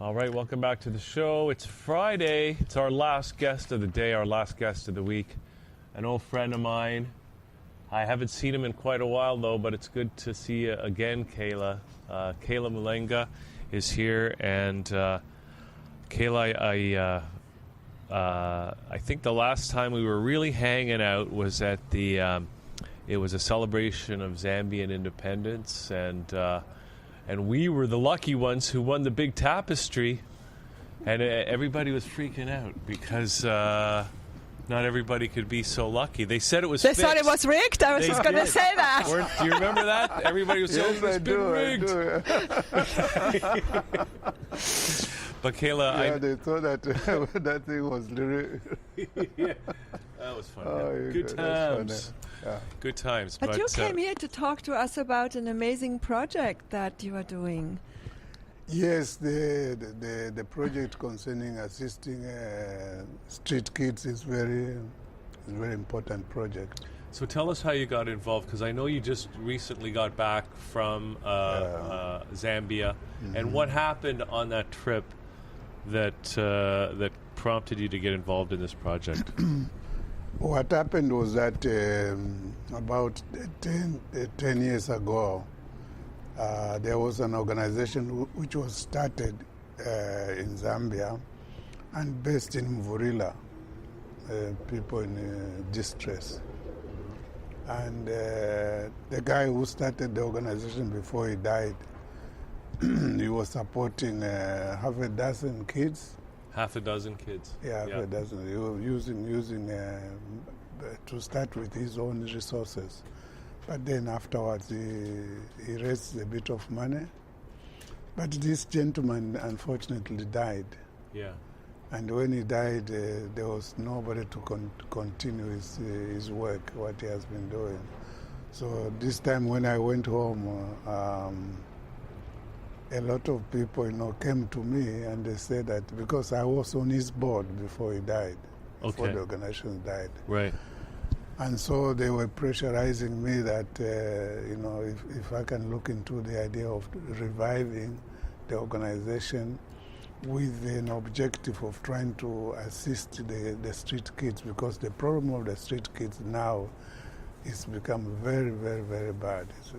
All right, welcome back to the show. It's Friday. It's our last guest of the day, our last guest of the week. An old friend of mine. I haven't seen him in quite a while, though, but it's good to see you again, Kaela. Kaela Mulenga is here. And Kaela, I think the last time we were really hanging out was at the... it was a celebration of Zambian independence, and we were the lucky ones who won the big tapestry, and everybody was freaking out because not everybody could be so lucky. They said it was They fixed. thought it was rigged. I was just going to say that. Do you remember that? Everybody was saying it's been rigged. But Kaela, they thought that that thing was really... yeah, that was fun. Oh, Good times. Yeah. Good times. But you came here to talk to us about an amazing project that you are doing. Yes, the project concerning assisting street kids is very important project. So tell us how you got involved, because I know you just recently got back from Zambia, and what happened on that trip that prompted you to get involved in this project? What happened was that about 10 years ago, there was an organization which was started in Zambia and based in Mufulira, people in distress. And the guy who started the organization before he died, he was supporting half a dozen kids. Half a dozen kids. Yeah, half a dozen. He was using to start with his own resources. But then afterwards he raised a bit of money. But this gentleman unfortunately died. Yeah. And when he died, there was nobody to continue his work, what he has been doing. So this time when I went home, a lot of people, came to me and they said that because I was on his board before he died, before the organization died. Right. And so they were pressurizing me that, if I can look into the idea of reviving the organization with an objective of trying to assist the street kids, because the problem of the street kids now it's become very, very, very bad. It's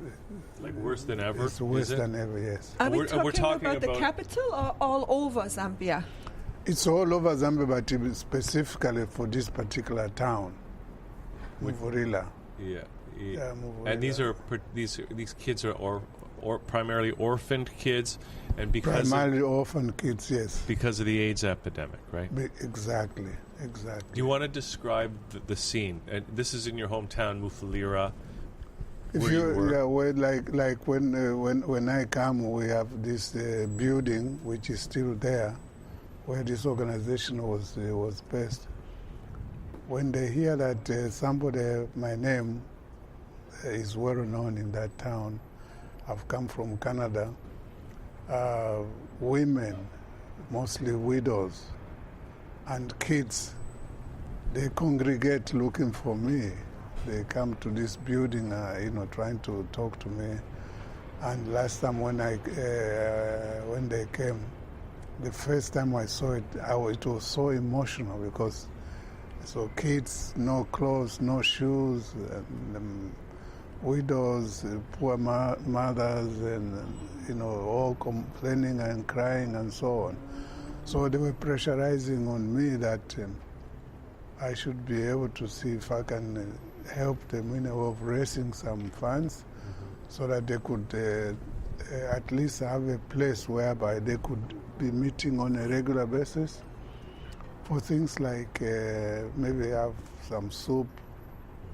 like worse than ever? It's worse than ever, yes. Are we talking about the capital or all over Zambia? It's all over Zambia, but specifically for this particular town, Mufulira. Yeah. Mufulira. And these kids are or primarily orphaned kids, and primarily orphan kids, yes. Because of the AIDS epidemic, right? Exactly. Do you want to describe the scene? And this is in your hometown, Mufulira. Like when I come, we have this building which is still there, where this organization was based. When they hear that somebody, my name is well known in that town, I've come from Canada, women, mostly widows, and kids, they congregate looking for me. They come to this building, trying to talk to me. And last time when they came, the first time I saw it, it was so emotional because kids, no clothes, no shoes, and, widows, poor mothers, and all complaining and crying and so on. So they were pressurizing on me that I should be able to see if I can help them in a way of raising some funds, so that they could at least have a place whereby they could be meeting on a regular basis for things like maybe have some soup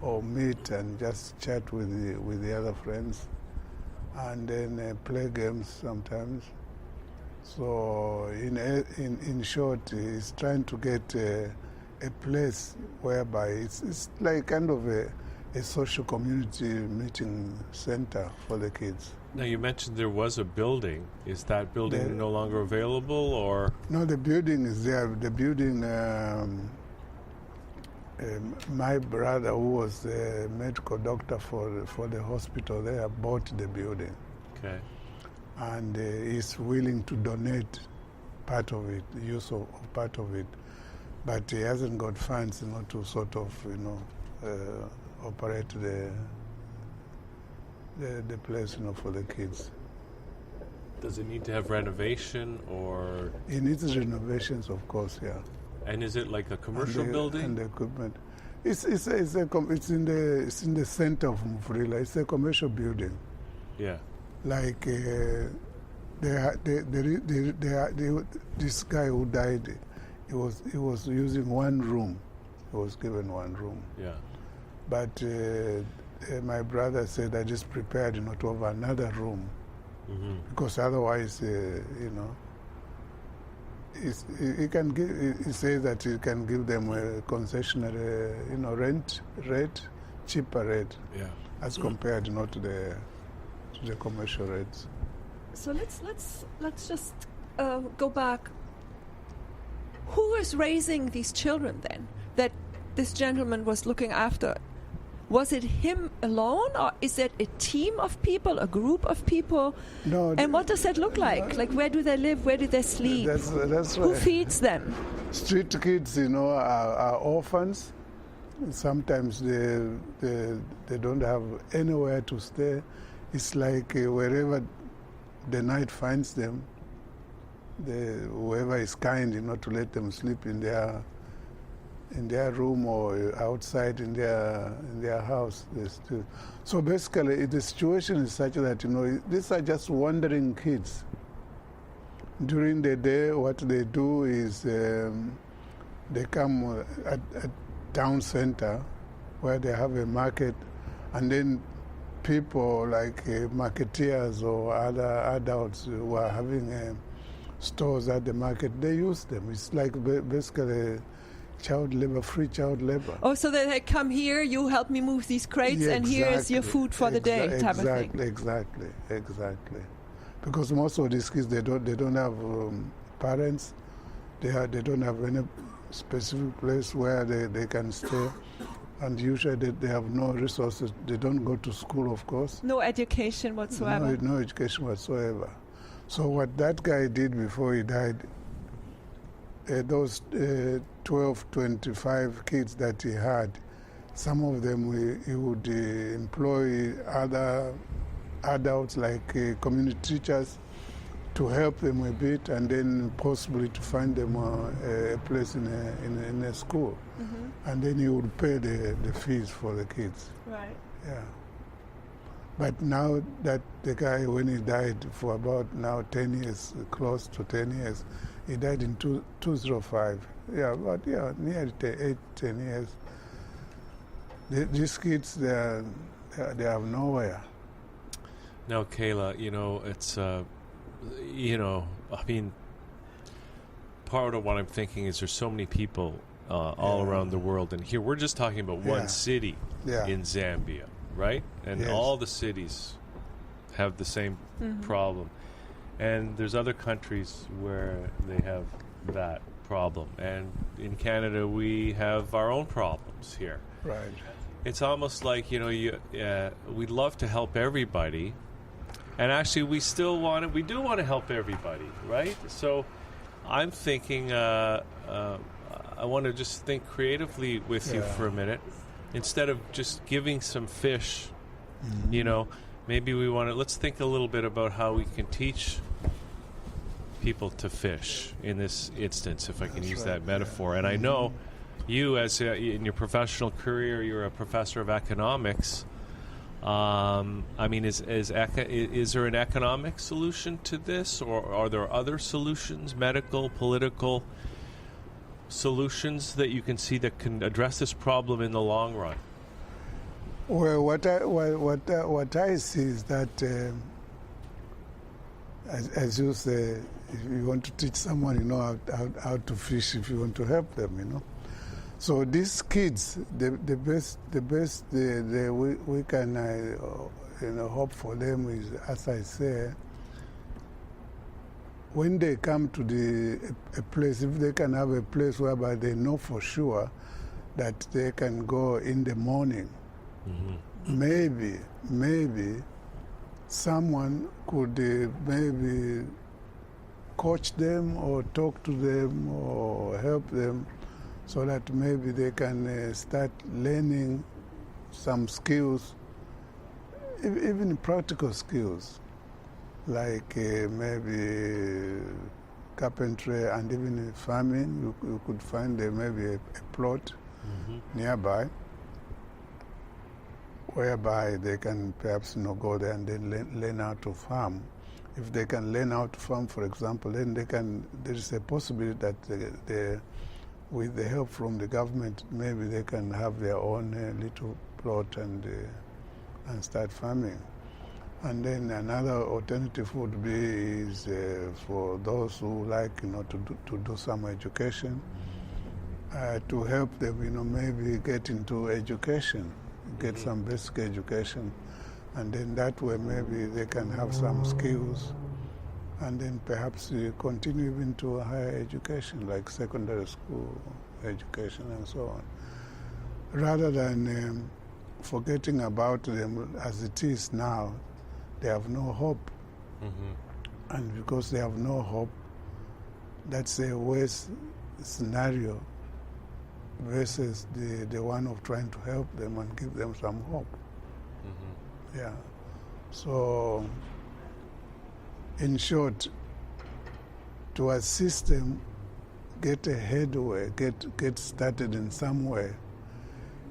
or meet and just chat with the other friends, and then play games sometimes. So in short, he's trying to get a place whereby it's like kind of a social community meeting center for the kids. Now you mentioned there was a building. Is that building no longer available, or? No, the building is there. The building. My brother, who was a medical doctor for the hospital there, bought the building. Okay. And is willing to donate part of it, use of part of it, but he hasn't got funds, to sort of, operate the place, for the kids. Does it need to have renovation, or? It needs renovations, of course, yeah. And is it like a commercial building? And the equipment. It's in the center of Mufulira. It's a commercial building. Yeah. Like this guy who died, he was using one room. He was given one room. Yeah. But my brother said, I just prepared, to have another room, because otherwise, he can give. He says that he can give them a concessionary, rent rate, cheaper rate, as compared, to the commercial rates. So let's just go back. Who is raising these children then that this gentleman was looking after? Was it him alone, or is it a team of people, a group of people? No. And what does that look like? Like, where do they live? Where do they sleep? That's Who right. feeds them? Street kids, are orphans. Sometimes they don't have anywhere to stay. It's like wherever the night finds them, whoever is kind, to let them sleep in their room or outside in their house. So basically, the situation is such that these are just wandering kids. During the day, what they do is they come at town center where they have a market, and then people like marketeers or other adults who are having stores at the market, they use them. It's like basically child labor, free child labor. Oh, so they come here, you help me move these crates, Yeah, and here is your food for the day, type of thing. Exactly. Because most of these kids, they don't have parents. They don't have any specific place where they can stay, and usually they have no resources. They don't go to school, of course. No education whatsoever. No education whatsoever. So what that guy did before he died, those 12, 25 kids that he had, some of them he would employ other adults like community teachers to help them a bit, and then possibly to find them a place in a school. And then he would pay the fees for the kids. Right. Yeah. But now that the guy, when he died for about now 10 years, close to 10 years, he died in 2005. Nearly 10 years. These kids, they have nowhere. Now, Kaela, it's, part of what I'm thinking is there's so many people all around the world, and here we're just talking about one city in Zambia, right? And all the cities have the same problem. And there's other countries where they have that problem. And in Canada, we have our own problems here. Right. It's almost like, we'd love to help everybody. And actually, we do want to help everybody, right? So I'm thinking, I want to just think creatively with you for a minute. Instead of just giving some fish, maybe let's think a little bit about how we can teach people to fish in this instance, if I can use that metaphor. And I know you, as in your professional career, you're a professor of economics. Is there an economic solution to this, or are there other solutions, medical, political solutions that you can see that can address this problem in the long run? Well, what I see is that, as you say, if you want to teach someone, how to fish, if you want to help them, So these kids, the best we can hope for them is, as I say, when they come to a place, if they can have a place whereby they know for sure that they can go in the morning, maybe someone could maybe coach them or talk to them or help them so that maybe they can start learning some skills, even practical skills, like maybe carpentry and even farming. You could find maybe a plot nearby whereby they can perhaps go there and then learn how to farm. If they can learn how to farm, for example, then there is a possibility that with the help from the government, maybe they can have their own little plot and start farming. And then another alternative would be is for those who like to do some education, to help them maybe get into education, get some basic education, and then that way maybe they can have some skills, and then perhaps continue even to higher education like secondary school education and so on, rather than forgetting about them as it is now. They have no hope, and because they have no hope, that's a worse scenario versus the one of trying to help them and give them some hope. Yeah. So, in short, to assist them get a headway, get started in some way,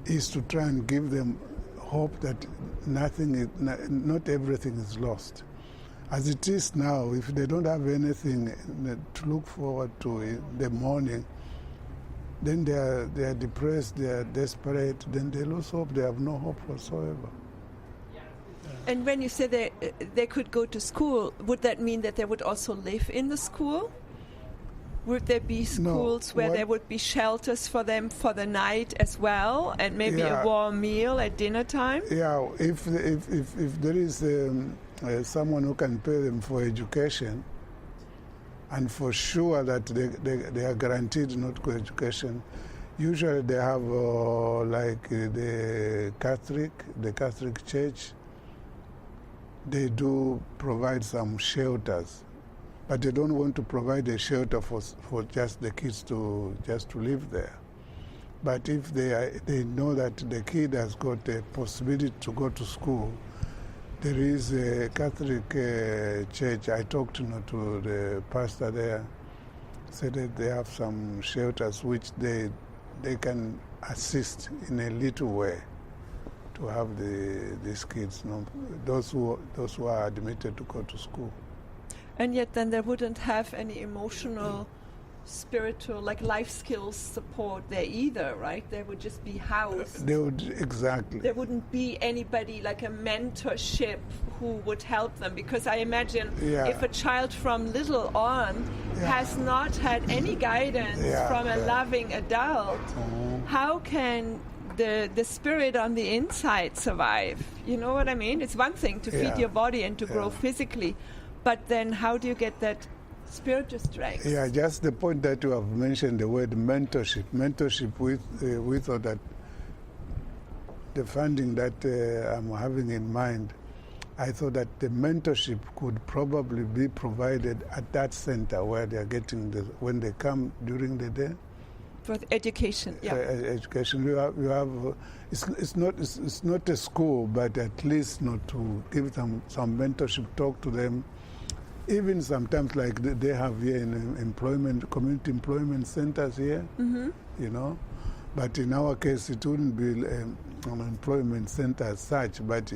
is to try and give them hope that not everything is lost. As it is now, if they don't have anything to look forward to in the morning, then they are depressed, they are desperate, then they lose hope, they have no hope whatsoever. And when you say they could go to school, would that mean that they would also live in the school? Would there be schools where there would be shelters for them for the night as well, and maybe a warm meal at dinner time? Yeah, if there is someone who can pay them for education, and for sure that they are guaranteed not good education, usually they have like the Catholic Church, they do provide some shelters. But they don't want to provide a shelter for just the kids to live there. But if they know that the kid has got a possibility to go to school, there is a Catholic church. I talked to the pastor there, said that they have some shelters which they can assist in a little way to have these kids, those who are admitted to go to school. And yet then they wouldn't have any emotional, spiritual, like life skills support there either, right? They would just be housed. They would, exactly. There wouldn't be anybody like a mentorship who would help them, because I imagine if a child from little on has not had any guidance from a loving adult, how can the spirit on the inside survive? You know what I mean? It's one thing to feed your body and to grow physically, but then how do you get that spiritual strength? Yeah, just the point that you have mentioned, the word mentorship. Mentorship, we thought that the funding that I'm having in mind, I thought that the mentorship could probably be provided at that center where they are getting when they come during the day. For education, education. You have it's not a school, but at least to give them some mentorship, talk to them. Even sometimes, like they have here in community employment centers here, you know. But in our case, it wouldn't be an employment center as such, but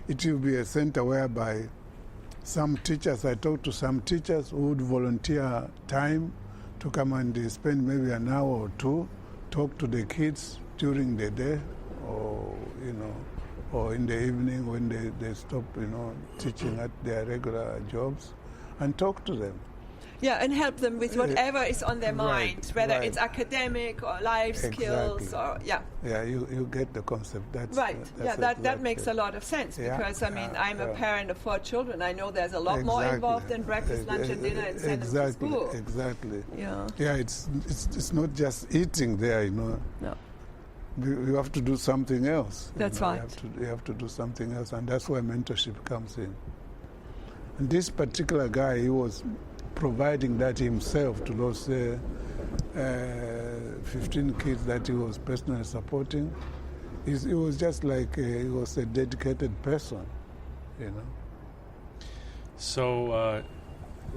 it will be a center whereby some teachers, I talked to some teachers who would volunteer time to come and spend maybe an hour or two, talk to the kids during the day, or or in the evening when they stop, teaching at their regular jobs, and talk to them. Yeah, and help them with whatever is on their mind, whether it's academic or life skills or Yeah, you get the concept. That's right. That's that makes a lot of sense, because I'm a parent of 4 children. I know there's a lot more involved than breakfast, lunch, and dinner, and send them to school. Exactly. Yeah. Yeah, it's not just eating there, No. You have to do something else. That's right. You have to do something else, and that's where mentorship comes in. And this particular guy, he was providing that himself to those 15 kids that he was personally supporting. He was just like he was a dedicated person, you know. So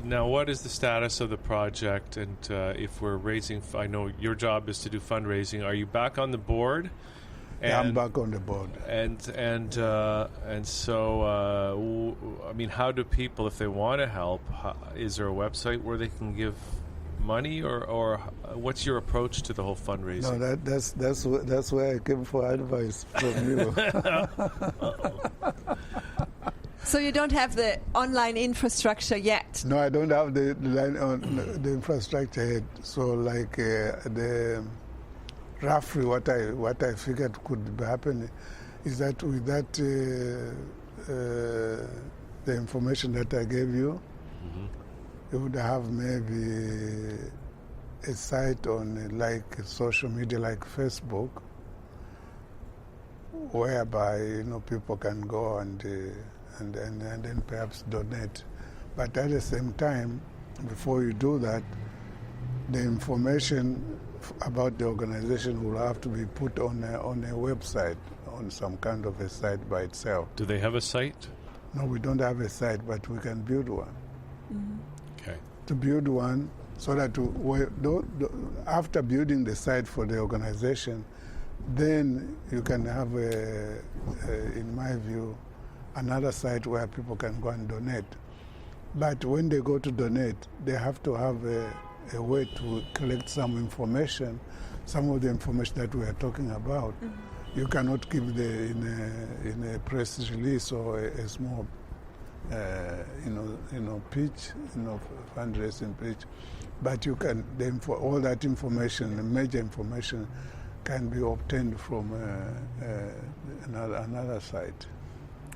now what is the status of the project, and if we're raising, I know your job is to do fundraising, are you back on the board? Yeah, I'm back on the board. And so, I mean, how do people, if they want to help, is there a website where they can give money, or what's your approach to the whole fundraising? No, that's where I came for advice from you. So you don't have the online infrastructure yet? No, I don't have the infrastructure yet. So, like roughly what I figured could happen is that with that the information that I gave you, you would have maybe a site on like social media like Facebook, whereby people can go and then perhaps donate. But at the same time, before you do that, the information about the organization will have to be put on a website, on some kind of a site by itself. Do they have a site? No, we don't have a site, but we can build one. Mm-hmm. Okay. To build one, so that after building the site for the organization, then you can have, in my view, another site where people can go and donate. But when they go to donate, they have to have a way to collect some information, some of the information that we are talking about. Mm-hmm. You cannot give in a press release or a small, pitch, fundraising pitch. But you can all that information, the major information, can be obtained from another site.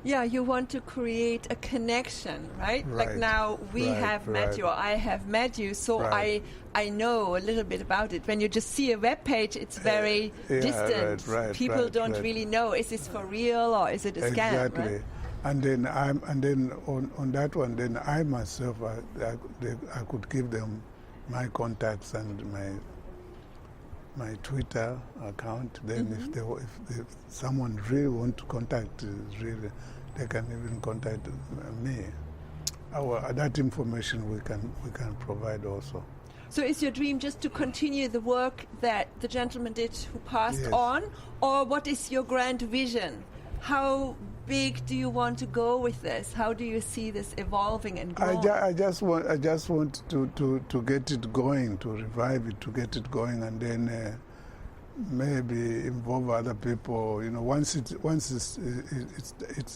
Yeah, you want to create a connection, right? Like now we have met you, or I have met you, so I know a little bit about it. When you just see a web page, it's very distant. People don't really know, is this for real or is it a scam? Exactly. Right? And then on that one, then I myself, I could give them my contacts and my Twitter account. Then if someone really want to contact, they can even contact me. That information we can provide also. So is your dream just to continue the work that the gentleman did who passed on, or what is your grand vision? How big do you want to go with this? How do you see this evolving and growing? I just want to get it going, to revive it, to get it going, and then maybe involve other people. Once it's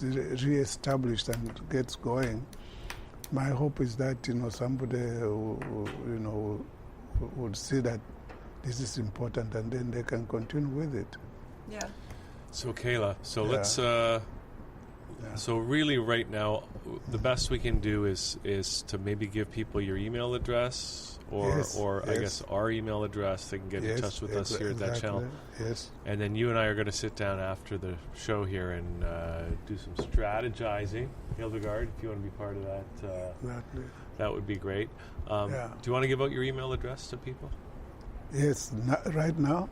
re-established and gets going, my hope is that somebody would see that this is important, and then they can continue with it. Yeah. So Kaela, let's. So really, right now, the best we can do is to maybe give people your email address, or I guess our email address. They can get in touch with us here at that channel. Yes. And then you and I are going to sit down after the show here and do some strategizing. Hildegard, if you want to be part of that, that would be great. Do you want to give out your email address to people? Yes, right now.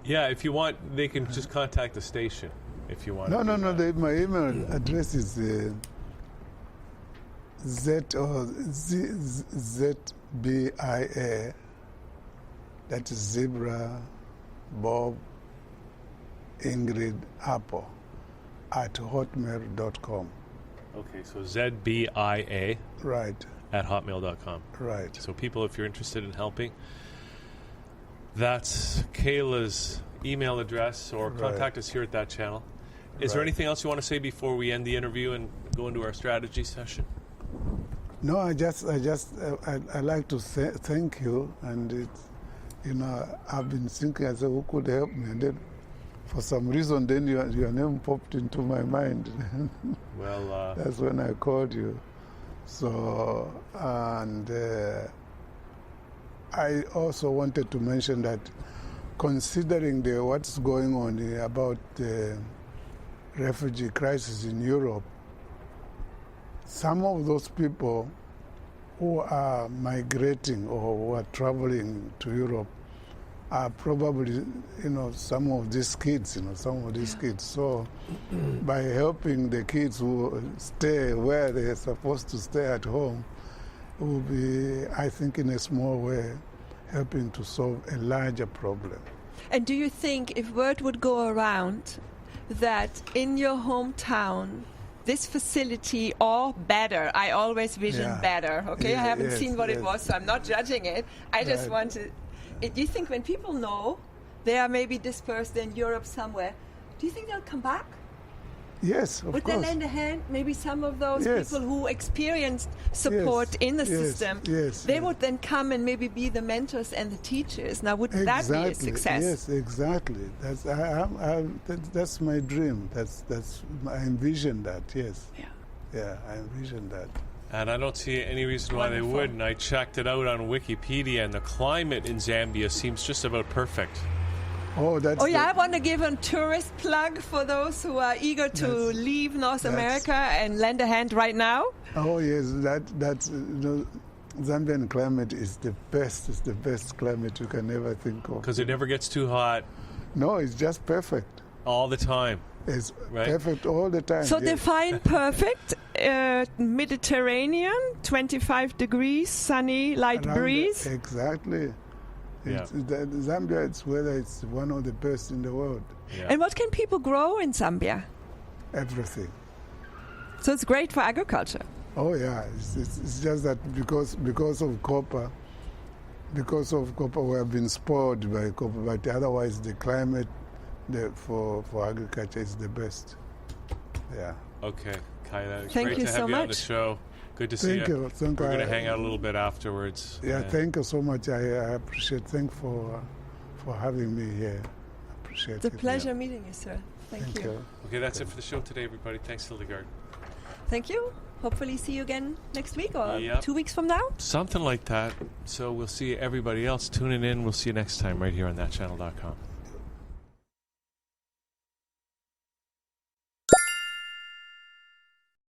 Yeah, if you want, they can just contact the station. If you want. No. My email address is ZBIA. That is Zebra, Bob, Ingrid, Apple at hotmail.com. Okay, so ZBIA. Right. At hotmail.com. Right. So people, if you're interested in helping, that's Kaela's email address, or contact us here at that channel. Is there anything else you want to say before we end the interview and go into our strategy session? No, I like to thank you, and it's, I've been thinking, I said, who could help me? And then for some reason, then your name popped into my mind. Well, that's when I called you. So, and I also wanted to mention that, considering what's going on about the refugee crisis in Europe, some of those people who are migrating or who are traveling to Europe are probably, some of these kids, kids. So by helping the kids who stay where they're supposed to stay at home, will be, I think, in a small way, helping to solve a larger problem. And do you think if word would go around that in your hometown, this facility or better, I always vision better, okay? I haven't seen what it was, so I'm not judging it. I just want to... Do you think when people know they are maybe dispersed in Europe somewhere, do you think they'll come back? Yes, of course. Would they lend a hand? Maybe some of those people who experienced support in the system, they would then come and maybe be the mentors and the teachers. Now, wouldn't that be a success? Yes, exactly. That's my dream. I envision that. Yes. Yeah, I envision that. And I don't see any reason why they wouldn't. I checked it out on Wikipedia, and the climate in Zambia seems just about perfect. I want to give a tourist plug for those who are eager to leave North America and lend a hand right now. Oh yes, that's Zambian climate is the best. It's the best climate you can ever think of. Because it never gets too hot. No, it's just perfect. All the time. It's perfect all the time. So define perfect. Mediterranean, 25 degrees, sunny, light breeze. Exactly. Zambia, its weather is one of the best in the world. Yeah. And what can people grow in Zambia? Everything. So it's great for agriculture. Oh yeah, it's just that because of copper, we have been spoiled by copper. But otherwise, the climate for agriculture is the best. Yeah. Okay, Kaela, thank great you to have so you much on the show. Good to see you. We're going to hang out a little bit afterwards. Yeah, thank you so much. I appreciate. Thank you for having me here. I appreciate it. It's a pleasure meeting you, sir. Thank you. Okay, that's it for the show today, everybody. Thanks, Hildegard. Thank you. Hopefully see you again next week or 2 weeks from now. Something like that. So we'll see everybody else tuning in. We'll see you next time right here on thatchannel.com.